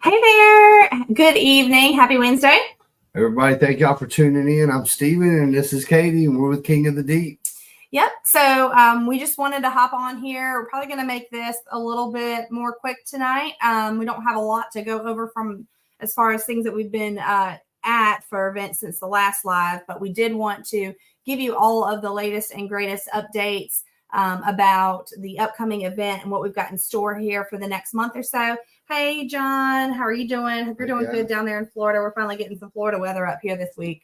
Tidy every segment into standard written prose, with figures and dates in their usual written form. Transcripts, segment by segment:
Hey there. Good evening. Happy Wednesday. Everybody, thank y'all for tuning in. I'm Steven, and this is Katie, and we're with King of the Deep. Yep. So we just wanted to hop on here. We're probably going to make this a little bit more quick tonight. We don't have a lot to go over from as far as things that we've been at for events since the last live, but we did want to give you all of the latest and greatest updates about the upcoming event and what we've got in store here for the next month or so. Hey, John, how are you doing? Hope you're doing good down there in Florida. We're finally getting some Florida weather up here this week.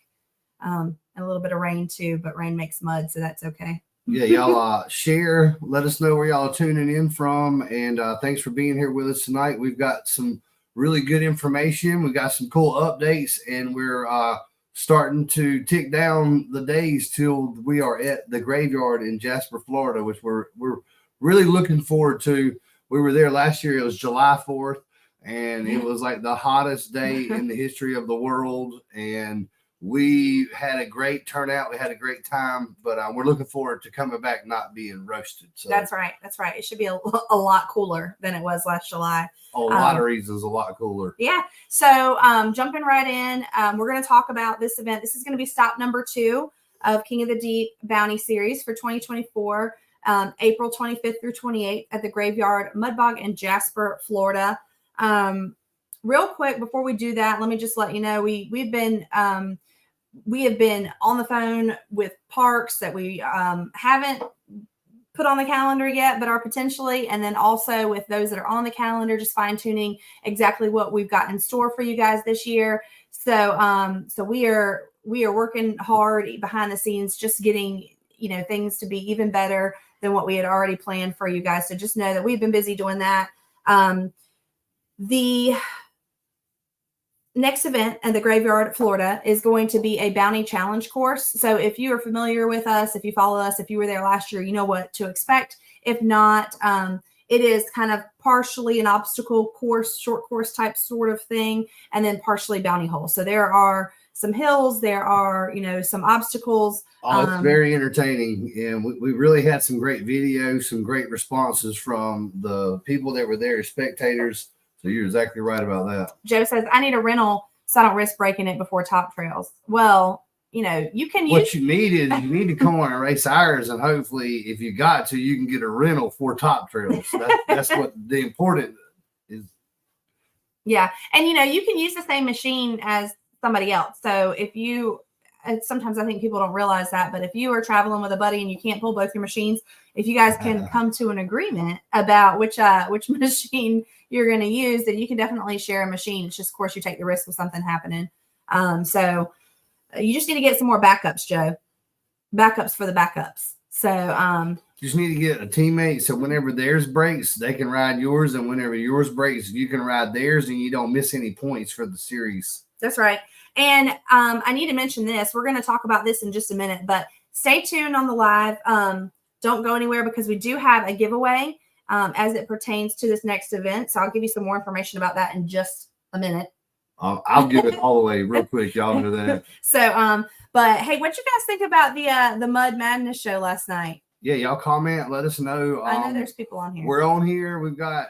And a little bit of rain too, but rain makes mud, so that's okay. Yeah, y'all share. Let us know where y'all are tuning in from. And thanks for being here with us tonight. We've got some really good information. We've got some cool updates, and we're starting to tick down the days till we are at the graveyard in Jasper, Florida, which we're really looking forward to. We were there last year. It was July 4th, and it was like the hottest day in the history of the world. And we had a great turnout. We had a great time, but we're looking forward to coming back not being roasted. So That's right. It should be a lot cooler than it was last July. A lot of reasons, a lot cooler. Yeah. So jumping right in, we're going to talk about this event. This is going to be stop number 2 of King of the Deep Bounty Series for 2024. April 25th through 28th at the Graveyard Mudbog in Jasper, Florida. Real quick, before we do that, let me just let you know we have been on the phone with parks that we haven't put on the calendar yet, but are potentially, and then also with those that are on the calendar, just fine tuning exactly what we've got in store for you guys this year. So we are working hard behind the scenes, just getting things to be even better than what we had already planned for you guys. So just know that we've been busy doing that. The next event at the Graveyard, Florida, is going to be a bounty challenge course. So if you are familiar with us, if you follow us, if you were there last year, you know what to expect. If not, it is kind of partially an obstacle course, short course type sort of thing, and then partially bounty hole. So there are some hills, there are, some obstacles. Oh, it's very entertaining. And we really had some great videos, some great responses from the people that were there, spectators. So you're exactly right about that. Joe says, I need a rental so I don't risk breaking it before Top Trails. Well, you can use. What you need is you need to come on and race ours, and hopefully, if you got to, you can get a rental for Top Trails. That's what the important is. Yeah, and you can use the same machine as somebody else. So if you, sometimes I think people don't realize that, but if you are traveling with a buddy and you can't pull both your machines, if you guys can come to an agreement about which machine you're going to use, then you can definitely share a machine. It's just, of course, you take the risk of something happening. So you just need to get some more backups, Joe. Backups for the backups. So you just need to get a teammate, so whenever theirs breaks, they can ride yours, and whenever yours breaks, you can ride theirs, and you don't miss any points for the series. That's right. And I need to mention this. We're going to talk about this in just a minute, but stay tuned on the live. Don't go anywhere because we do have a giveaway as it pertains to this next event. So I'll give you some more information about that in just a minute. I'll give it all away real quick. Y'all know that. So, but hey, what'd you guys think about the Mud Madness show last night? Yeah, y'all comment. Let us know. I know there's people on here. We're on here. We've got,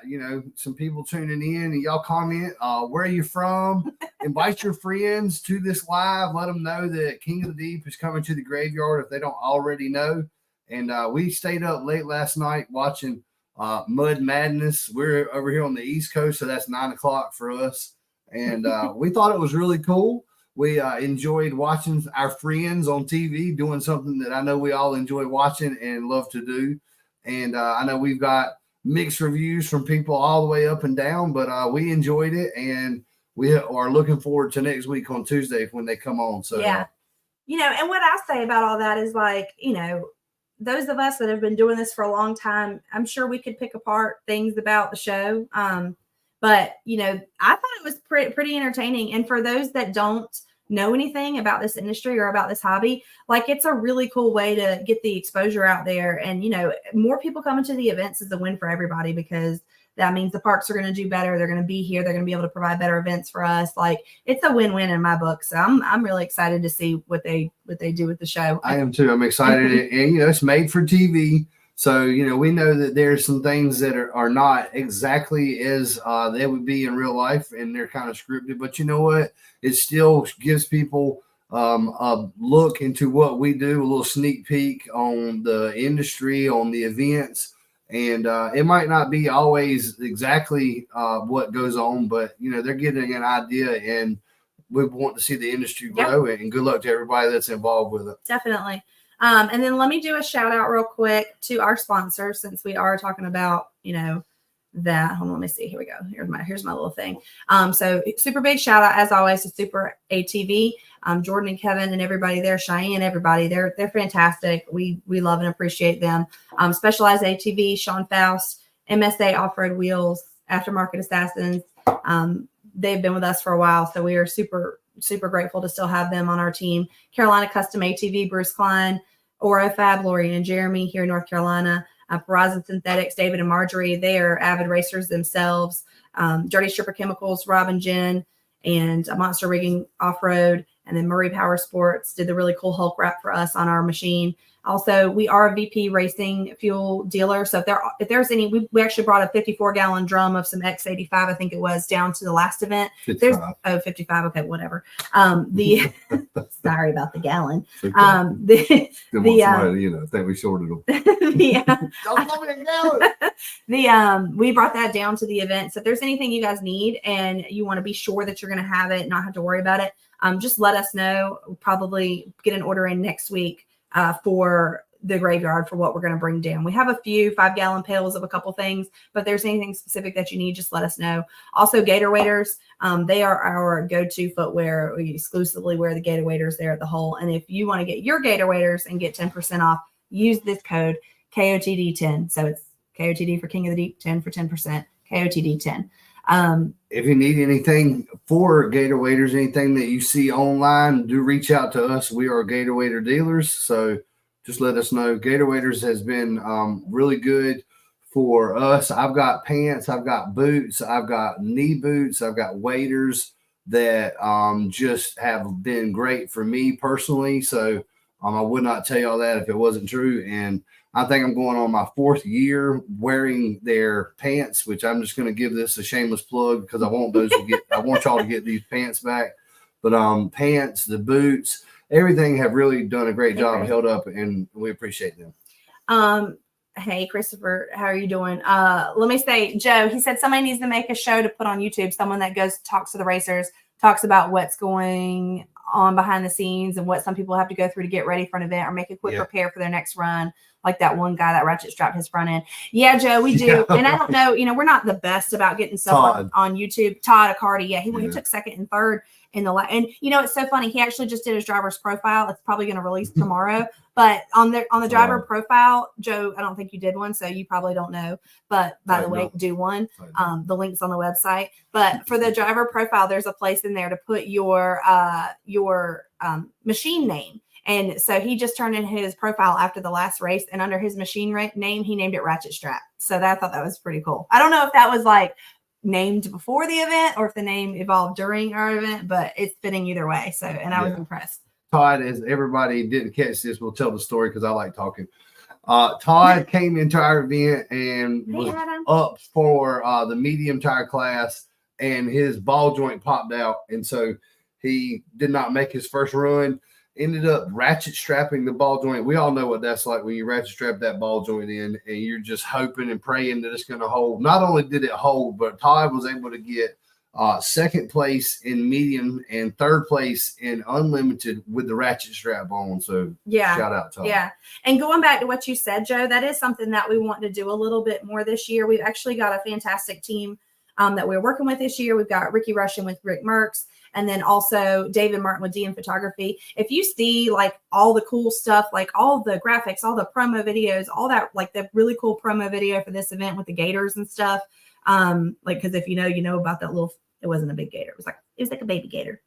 some people tuning in, and y'all comment. Where are you from? Invite your friends to this live. Let them know that King of the Deep is coming to the graveyard if they don't already know. And we stayed up late last night watching Mud Madness. We're over here on the East Coast, so that's 9:00 for us. And we thought it was really cool. We enjoyed watching our friends on TV doing something that I know we all enjoy watching and love to do. And I know we've got mixed reviews from people all the way up and down, but we enjoyed it. And we are looking forward to next week on Tuesday when they come on. So, yeah. And what I say about all that is those of us that have been doing this for a long time, I'm sure we could pick apart things about the show. But, I thought it was pretty entertaining. And for those that don't know anything about this industry or about this hobby, it's a really cool way to get the exposure out there. And, more people coming to the events is a win for everybody because that means the parks are going to do better. They're going to be here. They're going to be able to provide better events for us. It's a win-win in my book. So I'm really excited to see what they do with the show. I am too. I'm excited. And, it's made for TV. So, we know that there's some things that are not exactly as they would be in real life, and they're kind of scripted. But you know what? It still gives people a look into what we do, a little sneak peek on the industry, on the events. And it might not be always exactly what goes on, but, they're getting an idea, and we want to see the industry grow. Yep. And good luck to everybody that's involved with it. Definitely. And then let me do a shout out real quick to our sponsor, since we are talking about, that. Hold on, let me see. Here we go. Here's my little thing. So super big shout out as always to Super ATV, Jordan and Kevin and everybody there, Cheyenne, everybody. They're fantastic. We love and appreciate them. Specialized ATV, Sean Faust, MSA Off-Road Wheels, Aftermarket Assassins. They've been with us for a while, so we are super grateful to still have them on our team. Carolina Custom ATV, Bruce Klein, Aura Fab, Lori and Jeremy here in North Carolina. Horizon Synthetics, David and Marjorie, they are avid racers themselves. Dirty Stripper Chemicals, Rob and Jen, and Monster Rigging Off-Road. And then Murray Power Sports did the really cool Hulk wrap for us on our machine. Also, we are a VP Racing fuel dealer. So if there's any, we actually brought a 54-gallon drum of some X85, I think it was, down to the last event. 55. 55. Okay, whatever. Sorry about the gallon. Okay. Think we shorted them. We brought that down to the event. So if there's anything you guys need and you want to be sure that you're going to have it, not have to worry about it, just let us know. We'll probably get an order in next week for the graveyard for what we're going to bring down. We have a few 5-gallon pails of a couple things, but if there's anything specific that you need, just let us know. Also, Gator Waders, they are our go-to footwear. We exclusively wear the Gator Waders there at the Hole. And if you want to get your Gator Waders and get 10% off, use this code KOTD10. So it's KOTD for King of the Deep, 10 for 10%, KOTD10. If you need anything for Gator Waders, anything that you see online, do reach out to us. We are Gator Wader dealers, so just let us know. Gator Waders has been really good for us. I've got pants, I've got boots, I've got knee boots, I've got waders that just have been great for me personally. So I would not tell you all that if it wasn't true. And I think I'm going on my 4th year wearing their pants, which I'm just going to give this a shameless plug because I want y'all to get these pants back. But pants, the boots, everything have really done a great job, held up, and we appreciate them. Hey, Christopher, how are you doing? Let me say, Joe, he said somebody needs to make a show to put on YouTube. Someone that goes, talks to the racers, talks about what's going on behind the scenes and what some people have to go through to get ready for an event or make a quick repair for their next run. Like that one guy that ratchet strapped his front end. Yeah, Joe, we do. Yeah. And I don't know, we're not the best about getting stuff on YouTube. Todd Accardi, he took 2nd and 3rd. in the and it's so funny. He actually just did his driver's profile. It's probably going to release tomorrow. But on the driver profile, Joe, I don't think you did one, so you probably don't know. But by the way, do one. The link's on the website. But for the driver profile, there's a place in there to put your machine name. And so he just turned in his profile after the last race, and under his machine name, he named it Ratchet Strap. So I thought that was pretty cool. I don't know if that was like named before the event or if the name evolved during our event, but it's fitting either way. So, and I was impressed. Todd, as everybody didn't catch this, we'll tell the story because I like talking. Todd came into our event and was up for the medium tire class, and his ball joint popped out. And so he did not make his first run. Ended up ratchet strapping the ball joint. We all know what that's like when you ratchet strap that ball joint in and you're just hoping and praying that it's going to hold. Not only did it hold, but Todd was able to get second place in medium and third place in unlimited with the ratchet strap on. So shout out Todd. Yeah. And going back to what you said, Joe, that is something that we want to do a little bit more this year. We've actually got a fantastic team that we're working with this year. We've got Ricky Russian with Rick Merckx. And then also David Martin with DM Photography. If you see like all the cool stuff, like all the graphics, all the promo videos, all that, like the really cool promo video for this event with the gators and stuff. Because if you know about that little, it wasn't a big gator. It was like a baby gator,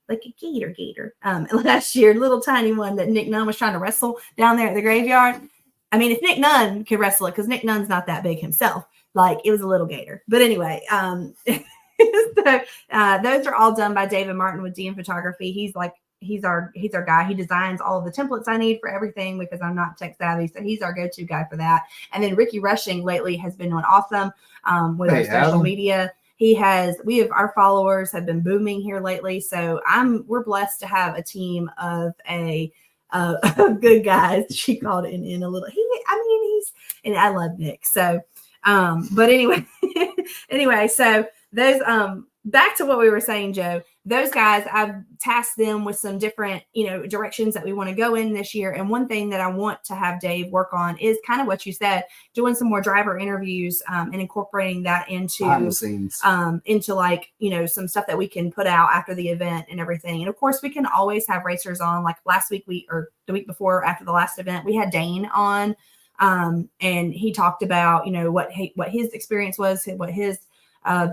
like a gator. Last year, little tiny one that Nick Nunn was trying to wrestle down there at the graveyard. I mean, if Nick Nunn could wrestle it, because Nick Nunn's not that big himself, like it was a little gator. But anyway, so, those are all done by David Martin with DM Photography. He's our guy. He designs all of the templates I need for everything because I'm not tech savvy. So he's our go-to guy for that. And then Ricky Rushing lately has been doing awesome with our social media. Our followers have been booming here lately. So we're blessed to have a team of good guys. She called it in a little. And I love Nick. So, but anyway, so. Those back to what we were saying, Joe, those guys, I've tasked them with some different, directions that we want to go in this year. And one thing that I want to have Dave work on is kind of what you said, doing some more driver interviews and incorporating that into behind the scenes. Into like, some stuff that we can put out after the event and everything. And of course we can always have racers on. Like last week or the week before after the last event, we had Dane on and he talked about, what his experience was, what his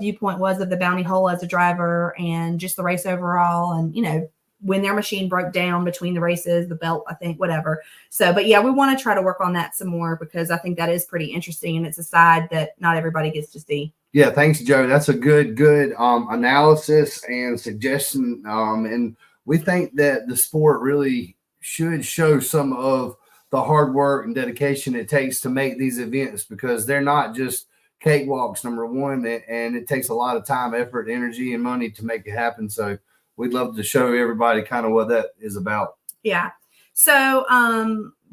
viewpoint was of the Bounty Hole as a driver and just the race overall. And, when their machine broke down between the races, the belt, I think, whatever. So, but yeah, we want to try to work on that some more because I think that is pretty interesting. And it's a side that not everybody gets to see. Yeah. Thanks, Joe. That's a good analysis and suggestion. And we think that the sport really should show some of the hard work and dedication it takes to make these events because they're not just cakewalks, number one, and it takes a lot of time, effort, energy, and money to make it happen. So we'd love to show everybody kind of what that is about. Yeah. So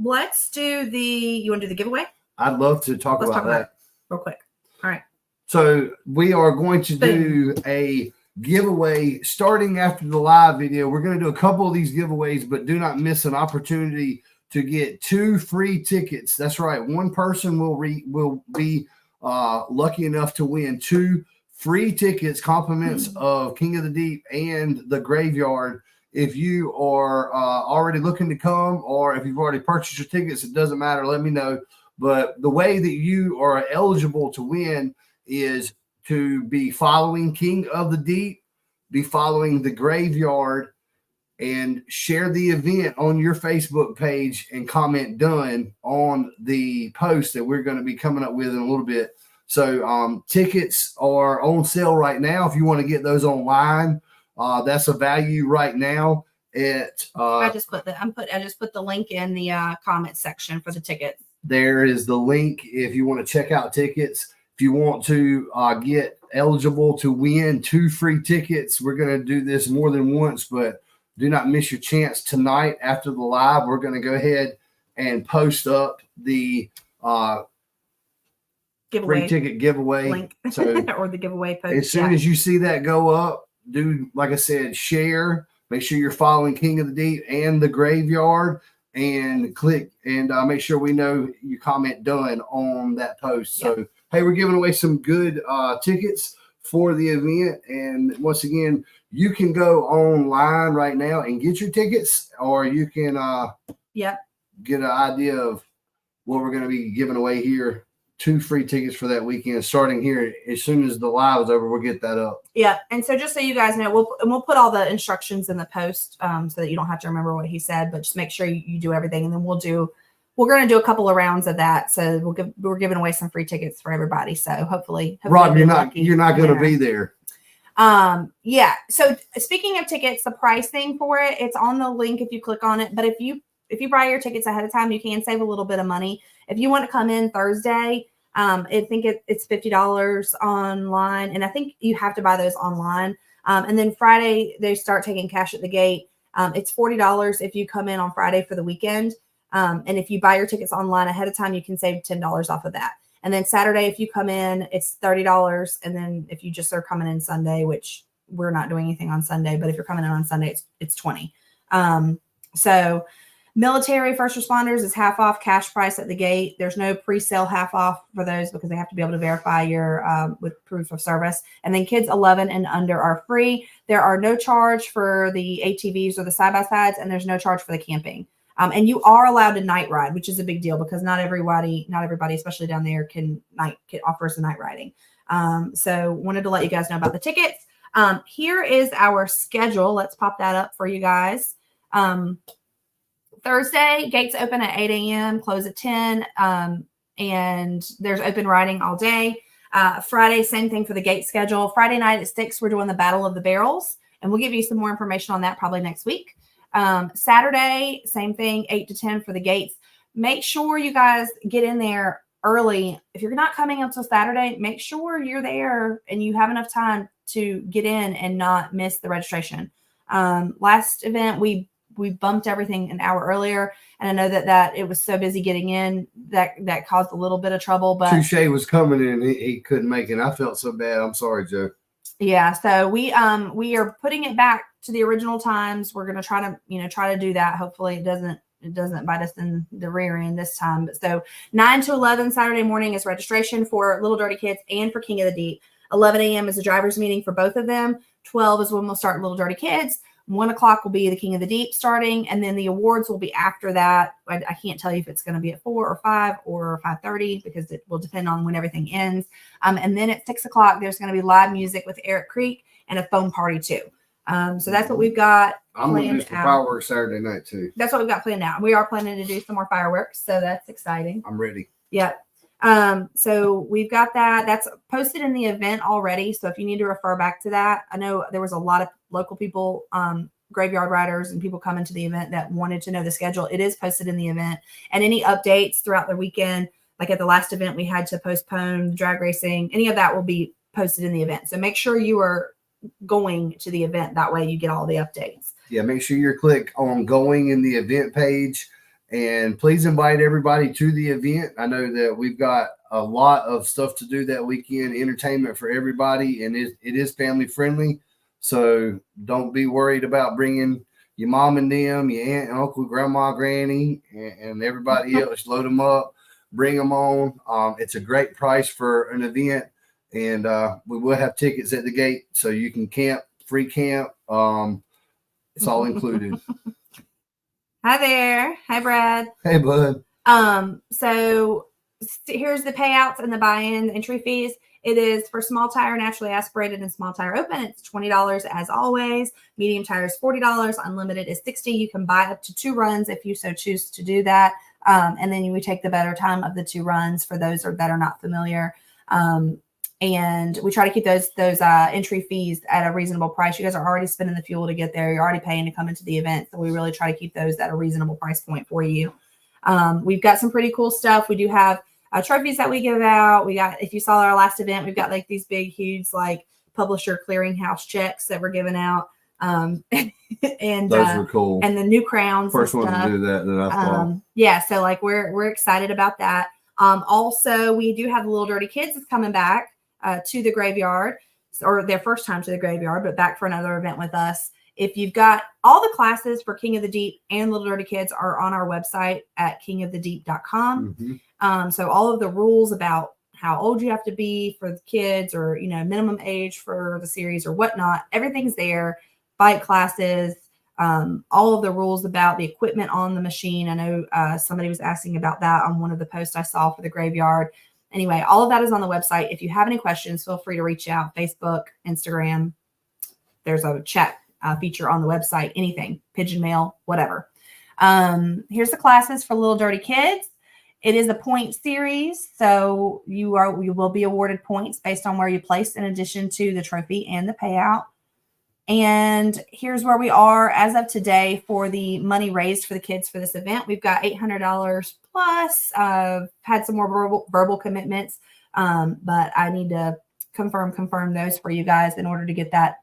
let's do you want to do the giveaway? I'd love to talk about that real quick. All right. So we are going to do a giveaway starting after the live video. We're going to do a couple of these giveaways, but do not miss an opportunity to get 2 free tickets. That's right. One person will be lucky enough to win 2 free tickets, compliments of King of the Deep and the Graveyard. If you are already looking to come or if you've already purchased your tickets, it doesn't matter. Let me know. But the way that you are eligible to win is to be following King of the Deep, be following the Graveyard, and share the event on your Facebook page and comment done on the post that we're going to be coming up with in a little bit. So tickets are on sale right now. If you want to get those online, that's a value right now. I just put the link in the comment section for the tickets. There is the link if you want to check out tickets. If you want to get eligible to win 2 free tickets, we're going to do this more than once, but do not miss your chance tonight after the live. We're going to go ahead and post up the free ticket giveaway link so, or the giveaway post. As soon as you see that go up, do, like I said, share. Make sure you're following King of the Deep and the Graveyard and click and make sure we know you comment done on that post. Yep. So, hey, we're giving away some good tickets for the event. And once again, you can go online right now and get your tickets, or you can Yep. get an idea of what we're going to be giving away here. 2 free tickets for that weekend, starting here as soon as the live is over. We'll get that up. Yeah, and so just so you guys know, we'll put all the instructions in the post, so that you don't have to remember what he said, but just make sure you do everything, and then we're going to do a couple of rounds of that. So we're giving away some free tickets for everybody. So hopefully Rob, you'll you're not going to be there. Yeah. So speaking of tickets, the pricing for it, it's on the link if you click on it. But if you buy your tickets ahead of time, you can save a little bit of money. If you want to come in Thursday, I think it's $50 online, and I think you have to buy those online. And then Friday they start taking cash at the gate. It's $40 if you come in on Friday for the weekend. And if you buy your tickets online ahead of time, you can save $10 off of that. And then Saturday, if you come in, it's $30. And then if you just are coming in Sunday, which we're not doing anything on Sunday, but if you're coming in on Sunday, it's $20. So military first responders is half off cash price at the gate. There's no pre-sale half off for those because they have to be able to verify your with proof of service. And then kids 11 and under are free. There are no charge for the ATVs or the side-by-sides, and there's no charge for the camping. And you are allowed to night ride, which is a big deal because not everybody, especially down there, can offers the night riding. So wanted to let you guys know about the tickets. Here is our schedule. Let's pop that up for you guys. Thursday, gates open at 8 a.m., close at 10, and there's open riding all day. Friday, same thing for the gate schedule. Friday night at 6, we're doing the Battle of the Barrels, and we'll give you some more information on that probably next week. Saturday, same thing, 8 to 10 for the gates. Make sure you guys get in there early. If you're not coming until Saturday, make sure you're there and you have enough time to get in and not miss the registration. Last event, we bumped everything an hour earlier, and I know that it was so busy getting in that caused a little bit of trouble. But Touche was coming in, he couldn't make it. I felt so bad. I'm sorry, Joe. Yeah, so we are putting it back to the original times. We're going to try to do that. Hopefully it doesn't bite us in the rear end this time. But so 9 to 11 Saturday morning is registration for Little Dirty Kids and for King of the Deep. 11 a.m. is a driver's meeting for both of them. 12 is when we'll start Little Dirty Kids. 1 o'clock will be the King of the Deep starting, and then the awards will be after that. I can't tell you if it's going to be at 4 or 5 or 5:30 because it will depend on when everything ends. And then at 6 o'clock, there's going to be live music with Eric Creek and a foam party too. So that's what we've got. I'm going to do some fireworks Saturday night too. That's what we've got planned out. We are planning to do some more fireworks, so that's exciting. I'm ready. Yep. So we've got that. That's posted in the event already. So if you need to refer back to that, I know there was a lot of local people, graveyard riders and people coming to the event that wanted to know the schedule. It is posted in the event, and any updates throughout the weekend, like at the last event, we had to postpone drag racing. Any of that will be posted in the event. So make sure you are going to the event. That way you get all the updates. Yeah. Make sure you click on going in the event page. And please invite everybody to the event. I know that we've got a lot of stuff to do that weekend, entertainment for everybody, and it is family friendly. So don't be worried about bringing your mom and them, your aunt and uncle, grandma, granny, and everybody else. Load them up, bring them on. It's a great price for an event, and we will have tickets at the gate so you can camp, free camp. It's all included. Hi there. Hi, Brad. Hey, bud. So here's the payouts and the buy-in entry fees. It is for small tire, naturally aspirated, and small tire open. It's $20 as always. Medium tire is $40. Unlimited is $60. You can buy up to 2 runs if you so choose to do that. And then we take the better time of the 2 runs for those that are not familiar. And we try to keep those entry fees at a reasonable price. You guys are already spending the fuel to get there. You're already paying to come into the event. So we really try to keep those at a reasonable price point for you. We've got some pretty cool stuff. We do have trophies that we give out. We got, if you saw our last event, we've got like these big, huge, like publisher clearinghouse checks that we're giving out. And those were cool. And the new crowns. First one to do that I thought. Yeah. So like we're excited about that. Also we do have the Little Dirty Kids that's coming back to the graveyard, or their first time to the graveyard, but back for another event with us. If you've got all the classes for King of the Deep and Little Dirty Kids are on our website at kingofthedeep.com. Mm-hmm. So all of the rules about how old you have to be for the kids, or minimum age for the series or whatnot. Everything's there. Bike classes, all of the rules about the equipment on the machine. I know somebody was asking about that on one of the posts I saw for the graveyard. Anyway, all of that is on the website. If you have any questions, feel free to reach out. Facebook, Instagram. There's a chat feature on the website. Anything, pigeon mail, whatever. Here's the classes for Little Dirty Kids. It is a point series, so you will be awarded points based on where you place, in addition to the trophy and the payout. And here's where we are as of today for the money raised for the kids for this event. We've got $800 plus. Had some more verbal commitments, but I need to confirm those for you guys in order to get that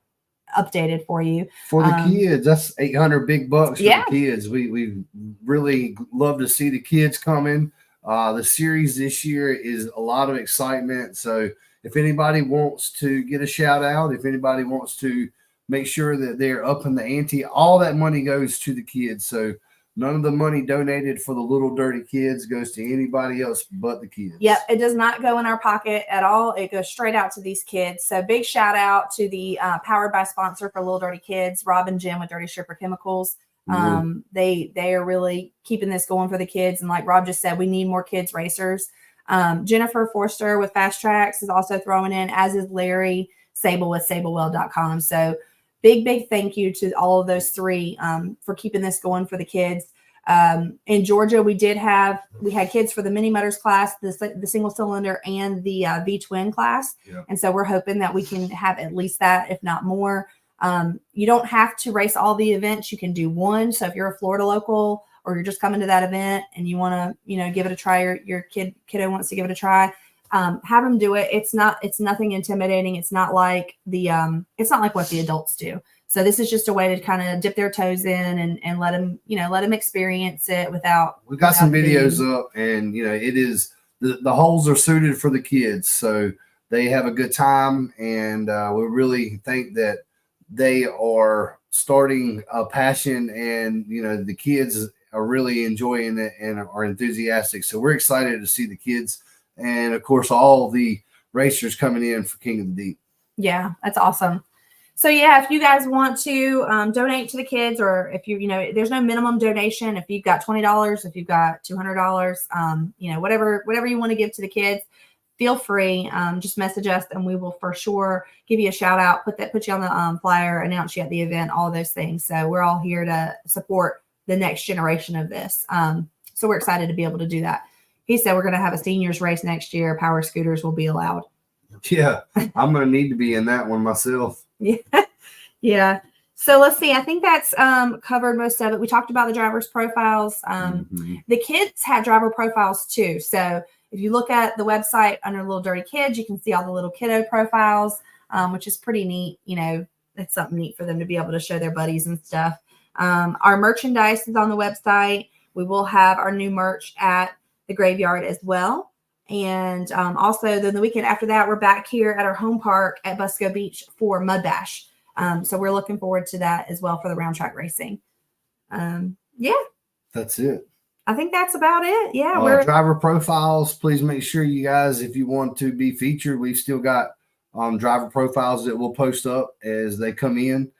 updated for you. For the kids, that's $800 big bucks for yeah. the kids. We really love to see the kids coming. The series this year is a lot of excitement. So if anybody wants to get a shout out, if anybody wants to make sure that they're up in the ante, all that money goes to the kids. So none of the money donated for the Little Dirty Kids goes to anybody else but the kids. Yep, it does not go in our pocket at all. It goes straight out to these kids. So big shout out to the Powered by sponsor for Little Dirty Kids, Rob and Jim with Dirty Stripper Chemicals. They are really keeping this going for the kids. And like Rob just said, we need more kids racers. Jennifer Forster with Fast Tracks is also throwing in, as is Larry Sable with SableWell.com. So big thank you to all of those three for keeping this going for the kids. In Georgia, we had kids for the mini motors class, the single cylinder, and the V twin class. Yeah. And so we're hoping that we can have at least that, if not more. You don't have to race all the events. You can do one. So if you're a Florida local, or you're just coming to that event and you want to, give it a try, or your kiddo wants to give it a try, have them do it. It's nothing intimidating. It's not like what the adults do. So this is just a way to kind of dip their toes in and let them experience it without. We've got some videos up, and it is the holes are suited for the kids, so they have a good time, and we really think that they are starting a passion, and the kids are really enjoying it and are enthusiastic. So we're excited to see the kids, and of course all the racers coming in for King of the Deep. Yeah, that's awesome. So yeah, if you guys want to donate to the kids, or if there's no minimum donation. If you've got $20, if you've got $200, whatever you want to give to the kids, feel free. Just message us, and we will for sure give you a shout out. Put you on the flyer, announce you at the event, all those things. So we're all here to support the next generation of this. So we're excited to be able to do that. He said we're going to have a seniors race next year. Power scooters will be allowed. Yeah, I'm going to need to be in that one myself. Yeah. So let's see. I think that's covered most of it. We talked about the drivers' profiles. The kids have driver profiles too. So if you look at the website under Little Dirty Kids, you can see all the little kiddo profiles, which is pretty neat. It's something neat for them to be able to show their buddies and stuff. Our merchandise is on the website. We will have our new merch at the graveyard as well. And also then the weekend after that, we're back here at our home park at Busco Beach for Mud Bash. So we're looking forward to that as well for the round track racing. Yeah. That's it. I think that's about it. Yeah. We're driver profiles. Please make sure you guys, if you want to be featured, we've still got driver profiles that we'll post up as they come in.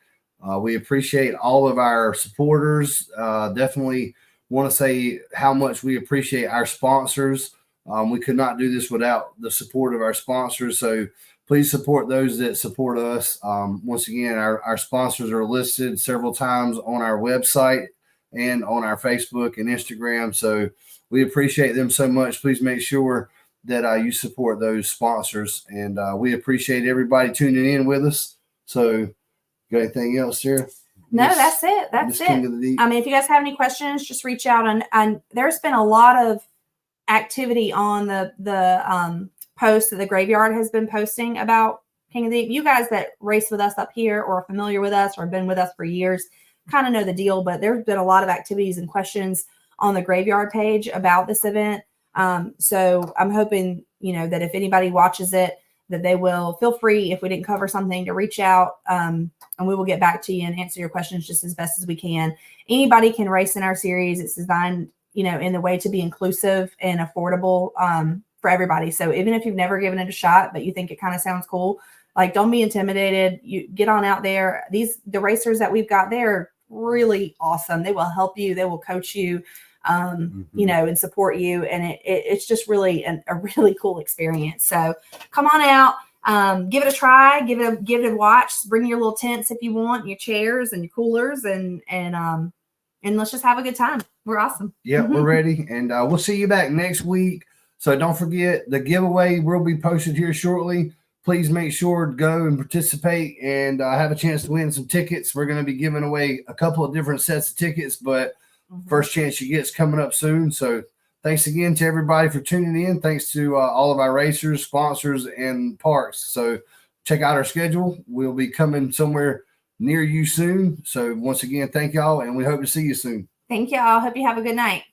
We appreciate all of our supporters. Definitely want to say how much we appreciate our sponsors. We could not do this without the support of our sponsors. So please support those that support us. Once again, our sponsors are listed several times on our website and on our Facebook and Instagram. So we appreciate them so much. Please make sure that you support those sponsors. And we appreciate everybody tuning in with us. So got anything else, Sarah? No, that's it. That's it. I mean, if you guys have any questions, just reach out. And there's been a lot of activity on the posts that the graveyard has been posting about King of the Deep. You guys that race with us up here or are familiar with us or have been with us for years kind of know the deal, but there's been a lot of activities and questions on the graveyard page about this event. So I'm hoping, that if anybody watches it, that they will feel free, if we didn't cover something, to reach out, and we will get back to you and answer your questions just as best as we can. Anybody can race in our series. It's designed, in the way to be inclusive and affordable, for everybody. So even if you've never given it a shot, but you think it kind of sounds cool, like don't be intimidated. You get on out there. The racers that we've got there are really awesome. They will help you. They will coach you, you know, and support you. And it's just really a really cool experience. So come on out, give it a try, give it a watch, bring your little tents if you want, your chairs and your coolers, and let's just have a good time. We're awesome. Yeah, we're ready. And we'll see you back next week. So don't forget, the giveaway will be posted here shortly. Please make sure to go and participate and have a chance to win some tickets. We're going to be giving away a couple of different sets of tickets, but first chance you get is coming up soon. So thanks again to everybody for tuning in. Thanks to all of our racers, sponsors, and parks. So check out our schedule. We'll be coming somewhere near you soon. So once again, thank y'all, and we hope to see you soon. Thank y'all. Hope you have a good night.